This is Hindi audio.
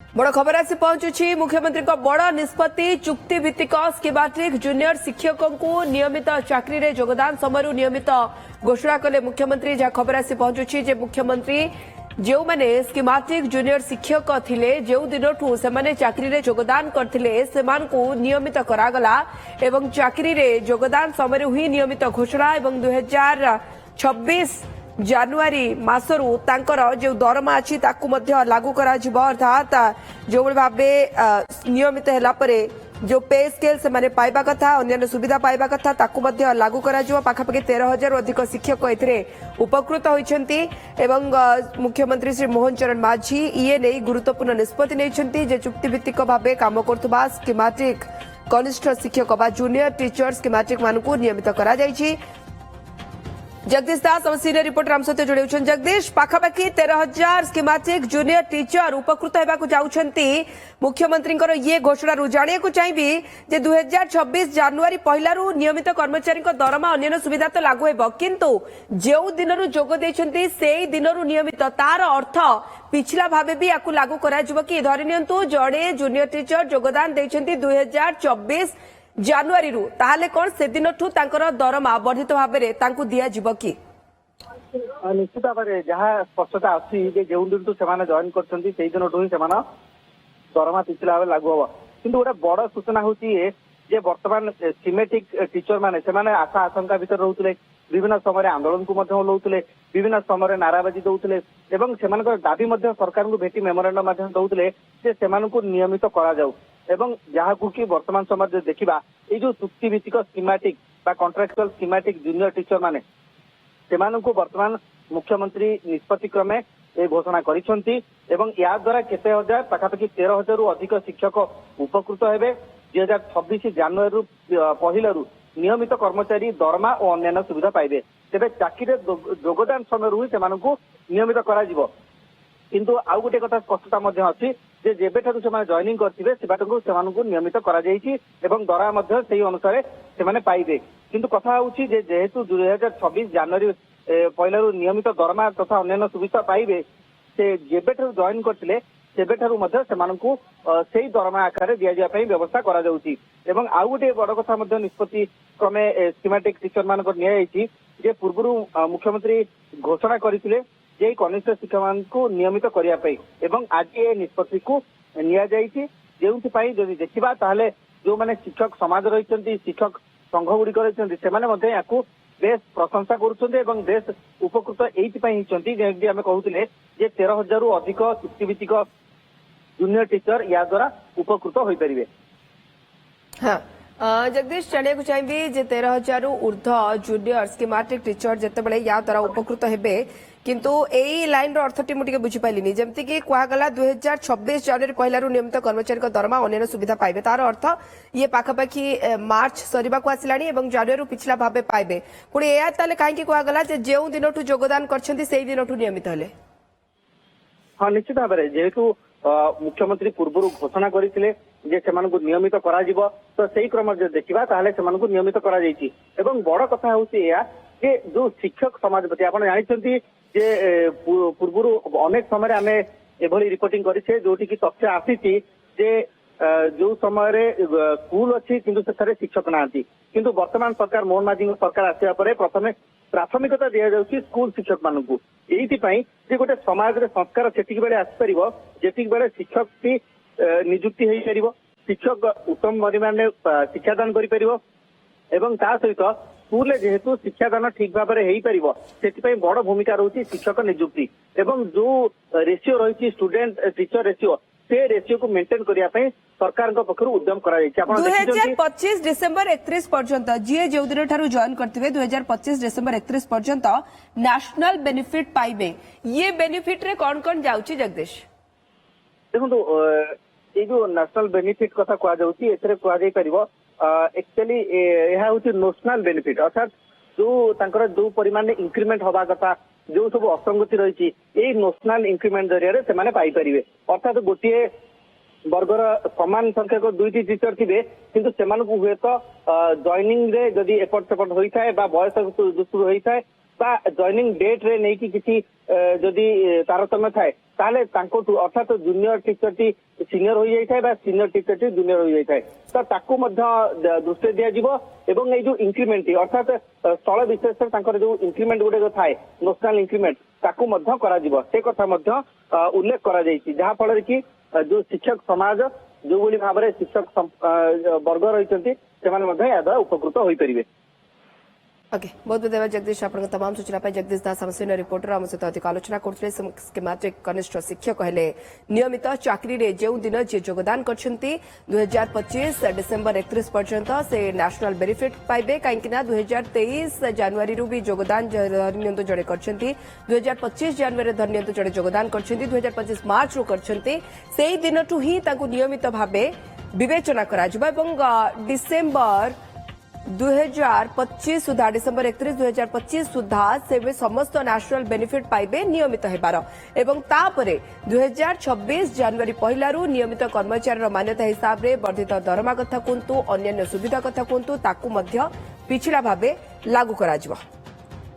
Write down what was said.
बड़ खबर आसी पहुंचुछि मुख्यमंत्री बड़ निष्पत्ति चुक्ति भित्तिक स्कीमाटिक जूनियर शिक्षकों को नियमित चाकरी रे योगदान समय नियमित घोषणा कले मुख्यमंत्री जहाँ खबर आसी पहुंचुछि जे मुख्यमंत्री जो माने स्कीमाटिक जूनियर शिक्षक थिले जो दिनठू से चाकरी रे योगदान करथिले सेमानकु नियमित करागला एवं चाकरी रे योगदान समय हुई नियमित घोषणा एवं 2026 जानुआरी मासरू तांकर जो दरमा अछि ताकू मध्य लागू करा जिवो अर्थात जो भाबे नियमित होला परे जो पे स्केल से माने पाइबा कथा अन्य सुविधा पाइबा कथा ताकू मध्य लागू करा जिवो पाखापाखि 13,000 अधिक शिक्षक एथिरे उपकृत होइछंती एवं मुख्यमंत्री श्री मोहन चरण माझी ये नै गुरुत्वपूर्ण निष्पत्ति नैछंती जे चुक्ति भित्तिक भाबे काम करथुबा स्कीमाटिक कनिष्ठ शिक्षक बा जूनियर टीचर स्कीमाटिक मानकू नियमित करा जायछि। जगदीश दास हम सीनियर रिपोर्टर आम सहित जोड़ी जगदीश पाखापाखि 13,000 स्कीमाटिक जूनियर टीचर उपकृत होगा जाउछंती मुख्यमंत्री ये घोषणा जानिया चाहिए जे 2026 जानुआरी पहलू नियमित कर्मचारी दरमा अन्य सुविधा तो लागू होब किंतु जो दिन जोग देछंती से दिन नियमित तार अर्थ पिछला भावे भी आपको लागू करा कि धरि नियंतु जड़े जूनियर टीचर योगदान देछंती 2024 जानुआरी रु ताहले कौन से दिन ठू तांकर दरमा वर्धित भाबरे तांकु दिया जिवो की निश्चित भाव में जहाँ स्पष्टता अच्छी जो दिन से जॉइन कर दिन ठू ही दरमा पिछला भाव लागू हम कि गोटे बड़ सूचना हूँ बर्तमान सिमेटिक टीचर मैंने आशा आशंका भितर रोते विभिन्न समय आंदोलन को लौटे विभिन्न समय नाराबाजी दौले से दाबी सरकार को भेटी मेमोरांडम दौले नियमित करा एवं जहाँ कि वर्तमान समय देखा ये जो चुक्ति भित्तिक स्कीमाटिक कॉन्ट्राक्चुअल स्कीमाटिक जूनियर टीचर माने सेमानंकु वर्तमान मुख्यमंत्री निष्पत्ति क्रमे ये घोषणा करिसेंती एवं या द्वारा केते हजार पाखापाखि 13,000 रु अधिक शिक्षक उपकृत हेबे 2026 जानुआरी पहलू नियमित कर्मचारी दरमा और अन्य सुविधा पाइबे तेबे चाकरी योगदान समय रु सेमानंकु नियमित करा जिवो किंतु आउ गोटे कथा स्पष्टता मध्य अछि जे जेबेठारु से जॉइनिंग करथिबे सेमानंकु नियमित करा जायछि एवं दरा मध्य सेही अनुसार सेमाने पाइबे किंतु कथा होउछि जे जेहेतु 2026 जनवरी पहलू नियमित दरमा तथा अन्य सुविधा पाइबे से जेबेठारु जॉइन करथिले सेबेठारु मध्य सेमानंकु सेही दरमा आकार दिया जाय पई व्यवस्था करा जाउछि एवं आउ गोटे बड़ कथा मध्य निष्पत्ति क्रमे स्कीमाटिक टीचर मानक निया जायछि जे पूर्वरु मुख्यमंत्री घोषणा करथिले जे कनिष्ठ शिक्षक को नियमित करने आज ये निष्पत्ति को निदि देखा ताहले जो माने शिक्षक समाज रही शिक्षक संघ गुड़िक रही से बेस प्रशंसा करुँच बेस उपकृत ये आम कहते 13,000 रु अधिक चुक्तिभित्तिक जूनियर टीचर या द्वारा उपकृत हो पारे। हाँ जगदीश जानिया चाहिए जे 13,000 ऊर्ध जूनियर स्कीमाटिक टीचर जिते या द्वारा उपकृत हेबे किंतु एई लाइन रो अर्थटी मुझे बुझी पाइलिनी जेमती कि कहगला 2026 जनवरी पहलू नियमित कर्मचारी दरमा अन्य सुविधा पाइबे तार अर्थ ये पाखापाखि मार्च सरीबा को आसिलानी एवं जनवरी पिछला भाबे पाइबे पुणी एया ताले काहेकि कहगला जे जेउ दिनठू योगदान करछंती सेही दिनठू नियमित हले। हाँ निश्चित भाव में जेहेतु मुख्यमंत्री पूर्व घोषणा करते नियमित करा जिवो तो सही क्रम देखा ताहले सेमानकु नियमित करा जायछि एवं बड़ कथा होउछि एया जे जो शिक्षक समाज प्रति आपण जानिछंती जे पूर्व अनेक समय आम एभली रिपोर्टिंग करिछे जोटी की तथ्य आसीछि जे जो समय स्कूल अच्छी किंतु सेठारे शिक्षक नांती किंतु वर्तमान सरकार मोहन माझी सरकार आसिया परे प्रथमे प्राथमिकता दिया जाउछि स्कूल शिक्षक मानकु एइथिपाई जे गोटे समाज रे संस्कार सेटिक बेले आसी परिबो जेटिक बेले शिक्षक की नियुक्ति हेई परिबो शिक्षक उत्तम परिमाण में शिक्षादान करि परिबो एवं ता सहित स्कूल जेहेतु शिक्षादान ठीक भाव में हो पार से बड़ भूमिका रही शिक्षक नियुक्ति एवं जो रेशियो रही स्टूडेंट टीचर रेशियो से रेशियो को मेंटेन करने सरकार पक्ष उद्यम कर 2025 डिसेंबर 31 पर्यंत जी जो दिन ठारू जॉइन करते 2025 डिसेंबर 31 पर्यंत नेशनल बेनिफिट पाइबे ये बेनिफिट रे कौन कौन जाउची जगदीश देखो ये जो नेशनल बेनिफिट कथा कह एक्चुअली यह हूँ नेशनल बेनिफिट अर्थात जो परिमाण इंक्रीमेंट हवा कथा जो सब असंगति रही यही नेशनल इंक्रीमेंट जरिया से पाई परिवे अर्थात गोटे वर्गर समान संख्यक 2टी टीचर थे किंतु से हुए तो जॉइनिंग रे जदि एपट सेपट होता है बयस दृष्टि होता है বা জয়নিଂ ডେଟ୍ ରେ ନେଇକି କିଛି ଯଦି ତାରତମ୍ୟ ଥାଏ ତାହେଲେ ତାଙ୍କଠୁ ଅର୍ଥାତ ଜୁନିୟର ଟିଚରଟି ସିନିୟର ହୋଇଯାଇଥାଏ ବା ସିନିୟର ଟିଚରଟି ଜୁନିୟର ହୋଇଯାଇଥାଏ ତ ତାକୁ ମଧ୍ୟ ଦୃଷ୍ଟିରେ ଦିଆଯିବ ଏବଂ ଏଇ ଯୋଉ ଇନକ୍ରିମେଣ୍ଟ ଅର୍ଥାତ ସ୍ଥଳ ବିଶେଷରେ ତାଙ୍କର ଯୋଉ ଇନକ୍ରିମେଣ୍ଟ ଗୁଡିକ ଥାଏ ନ୍ୟାସନାଲ ଇନକ୍ରିମେଣ୍ଟ ତାକୁ ମଧ୍ୟ କରାଯିବ ସେ କଥା ମଧ୍ୟ ଉଲ୍ଲେଖ କରାଯାଇଛି ଯାହା ଫଳରେ କି ଯୋଉ ଶିକ୍ଷକ ସମାଜ ଯୋଉଭଳି ଭାବରେ ଶିକ୍ଷକ ବର୍ଗ ରହିଛନ୍ତି ସେମାନେ ମଧ୍ୟ ଏହା ଦ୍ୱାରା ଉପକୃତ ହୋଇପାରିବେ। ओके बहुत बहुत धन्यवाद जगदीश आपण तमाम सूचना पाई जगदीश दास आम सीनियर रिपोर्टर आम सहित अधिक आलोचना करते स्कीमेटिक कनिष्ठ शिक्षक हेले नियमित चाकरी रे जो दिन जी योगदान करछंती 2025 डिसेंबर 31 पर्यंत से नेशनल बेनिफिट पाइबे कहीं 2023 जनवरी रु भी योगदान धरनियंतु जड़े करछंती 2025 जनवरी धरनियंतु जड़े योगदान करछंती 2025 मार्च रु करछंती सेही दिनटु ही ताकू नियमित भाबे विवेचना कराजिबा एवं डिसेंबर 2025 सुधा डिसेंबर 31 2025 सुधा से समस्त नेशनल बेनिफिट पाइबे नियमित हेबार एवं तापरे 2026 जनवरी पहिलारू नियमित कर्मचारी मान्यता हिसाब रे वर्धित दरमा कथा कुंतु अन्य सुविधा कथा कुंतु ताकू मध्य पिछड़ा भाबे लागू कराजिबा।